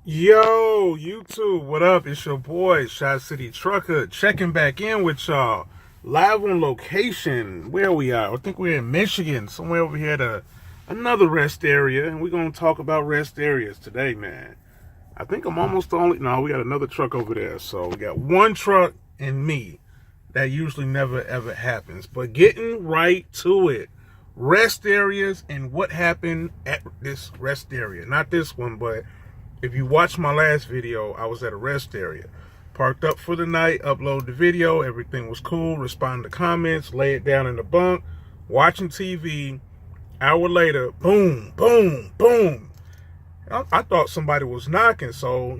Yo, YouTube, what up? It's your boy, Shot City Trucker, checking back in with y'all. Live on location. Where we are? I think we're in Michigan, somewhere over here at another rest area, and we're going to talk about rest areas today, man. I think I'm almost the only... No, we got another truck over there. So we got one truck and me. That usually never, ever happens. But getting right to it. Rest areas and what happened at this rest area. Not this one, but... if you watched my last video, I was at a rest area. Parked up for the night, upload the video, everything was cool, respond to comments, lay it down in the bunk, watching TV. Hour later, boom, boom, boom. I thought somebody was knocking, so,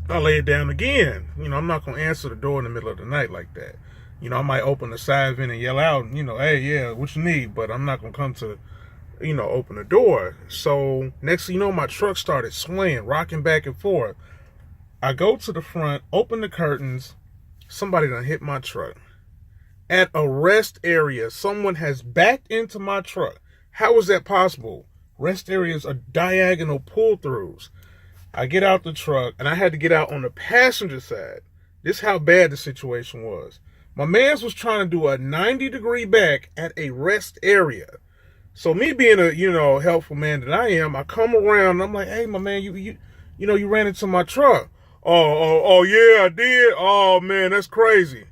I lay it down again. I'm not going to answer the door in the middle of the night like that. I might open the side vent and yell out, hey, yeah, what you need? But I'm not going to come to... open the door. So next thing you know, my truck started swaying, rocking back and forth. I go to the front, open the curtains. Somebody done hit my truck. At a rest area, someone has backed into my truck. How is that possible? Rest areas are diagonal pull-throughs. I get out the truck, and I had to get out on the passenger side. This is how bad the situation was. My mans was trying to do a 90-degree back at a rest area. So me being a, helpful man that I am, I come around and I'm like, hey, my man, you ran into my truck. Oh, yeah, I did. Oh, man, that's crazy.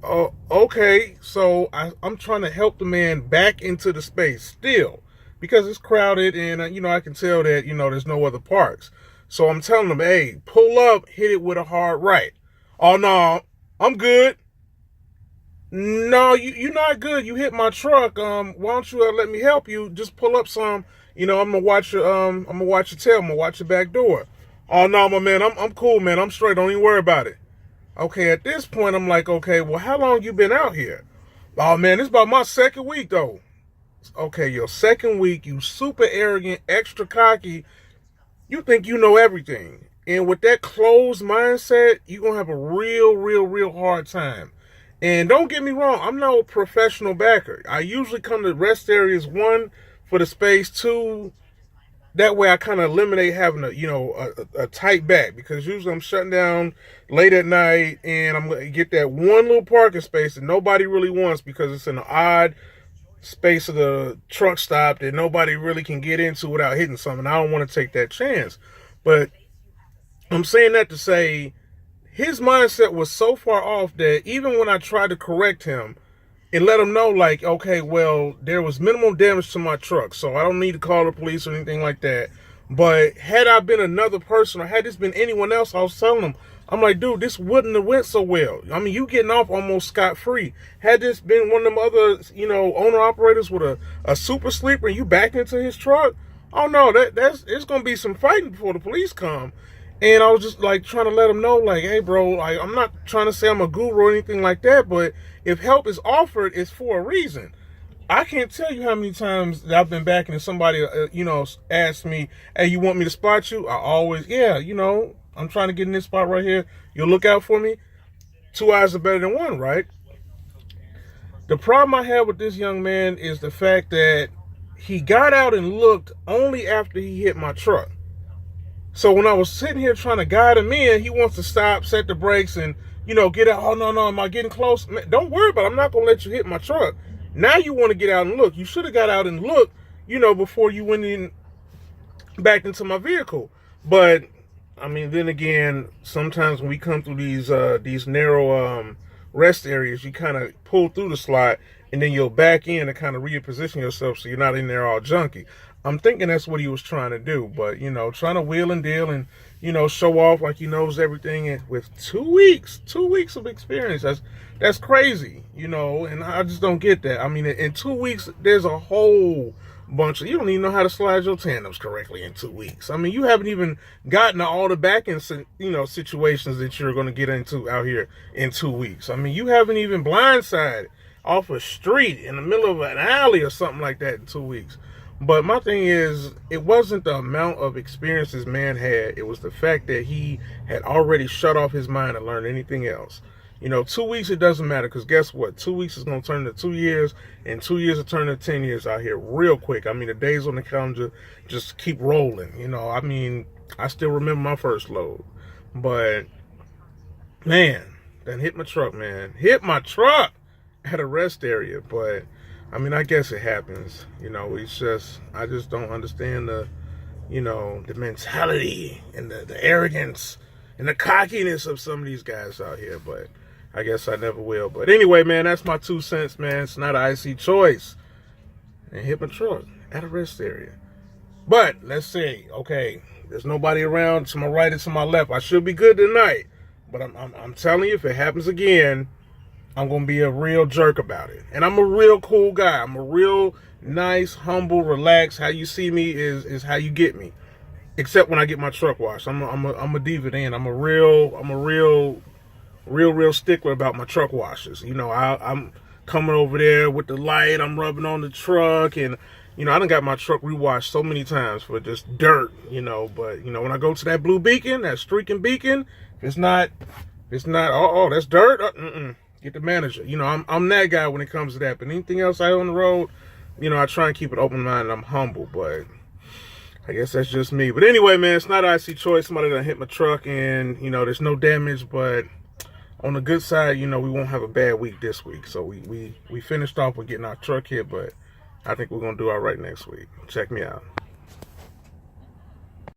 Oh, okay. So I'm trying to help the man back into the space still because it's crowded and, I can tell that, there's no other parks. So I'm telling him, hey, pull up, hit it with a hard right. Oh, no, I'm good. No, you're not good. You hit my truck. Why don't you let me help you? Just pull up some. I'm gonna watch your tail. I'm gonna watch your back door. Oh no, my man, I'm cool, man. I'm straight. Don't even worry about it. Okay, at this point, I'm like, okay, well, how long you been out here? Oh man, this is about my second week though. Okay, your second week, you super arrogant, extra cocky. You think you know everything, and with that closed mindset, you're gonna have a real hard time. And don't get me wrong, I'm no professional backer. I usually come to rest areas, one, for the space, two, that way I kind of eliminate having a tight back. Because usually I'm shutting down late at night and I'm going to get that one little parking space that nobody really wants because it's in an odd space of the truck stop that nobody really can get into without hitting something. I don't want to take that chance. But I'm saying that to say... his mindset was so far off that even when I tried to correct him and let him know, like, okay, well, there was minimal damage to my truck, so I don't need to call the police or anything like that. But had I been another person or had this been anyone else, I was telling him, I'm like, dude, this wouldn't have went so well. I mean, you getting off almost scot-free. Had this been one of them other, owner-operators with a super sleeper and you backed into his truck, oh, no, it's going to be some fighting before the police come. And I was just like trying to let him know, like, hey, bro, I'm not trying to say I'm a guru or anything like that, but if help is offered, it's for a reason. I can't tell you how many times that I've been back and somebody, asked me, hey, you want me to spot you? I always, yeah, I'm trying to get in this spot right here. You'll look out for me. 2 eyes are better than one, right? The problem I have with this young man is the fact that he got out and looked only after he hit my truck. So when I was sitting here trying to guide him in, he wants to stop, set the brakes, and, get out. Oh, no, am I getting close? Man, don't worry about it. I'm not going to let you hit my truck. Now you want to get out and look. You should have got out and looked, before you went in back into my vehicle. But, I mean, then again, sometimes when we come through these narrow rest areas, you kind of pull through the slot, and then you'll back in and kind of reposition yourself so you're not in there all junky. I'm thinking that's what he was trying to do, but, trying to wheel and deal and, show off like he knows everything. And with 2 weeks of experience, that's crazy, and I just don't get that. I mean, in 2 weeks, there's a whole bunch of, you don't even know how to slide your tandems correctly in 2 weeks. I mean, you haven't even gotten to all the back end, situations that you're going to get into out here in 2 weeks. I mean, you haven't even blindsided off a street in the middle of an alley or something like that in 2 weeks. But my thing is, it wasn't the amount of experience this man had. It was the fact that he had already shut off his mind and learned anything else. 2 weeks, it doesn't matter, because guess what? 2 weeks is going to turn to 2 years, and 2 years will turn to 10 years out here real quick. I mean, the days on the calendar just keep rolling. I mean, I still remember my first load. But, man, that hit my truck, man. Hit my truck at a rest area. But, I mean, I guess it happens. You know, it's just, I just don't understand the, you know, the mentality and the arrogance and the cockiness of some of these guys out here. But I guess I never will. But anyway, man, that's my 2 cents, man. Schneider IC Choice. And hit my truck at a rest area. But let's see. Okay, there's nobody around to my right and to my left. I should be good tonight. But I'm telling you, if it happens again, I'm going to be a real jerk about it. And I'm a real cool guy. I'm a real nice, humble, relaxed. How you see me is how you get me. Except when I get my truck washed. I'm a diva then. I'm a real stickler about my truck washes. You know, I'm coming over there with the light. I'm rubbing on the truck. And, you know, I done got my truck rewashed so many times for just dirt, you know. But, you know, when I go to that blue beacon, that streaking beacon, it's not, oh, that's dirt. Get the manager. You know, I'm that guy when it comes to that. But anything else out on the road, you know, I try and keep it open-minded. I'm humble, but I guess that's just me. But anyway, man, it's not IC Choice. Somebody done hit my truck, and, you know, there's no damage. But on the good side, you know, we won't have a bad week this week. So we finished off with getting our truck hit, but I think we're going to do all right next week. Check me out.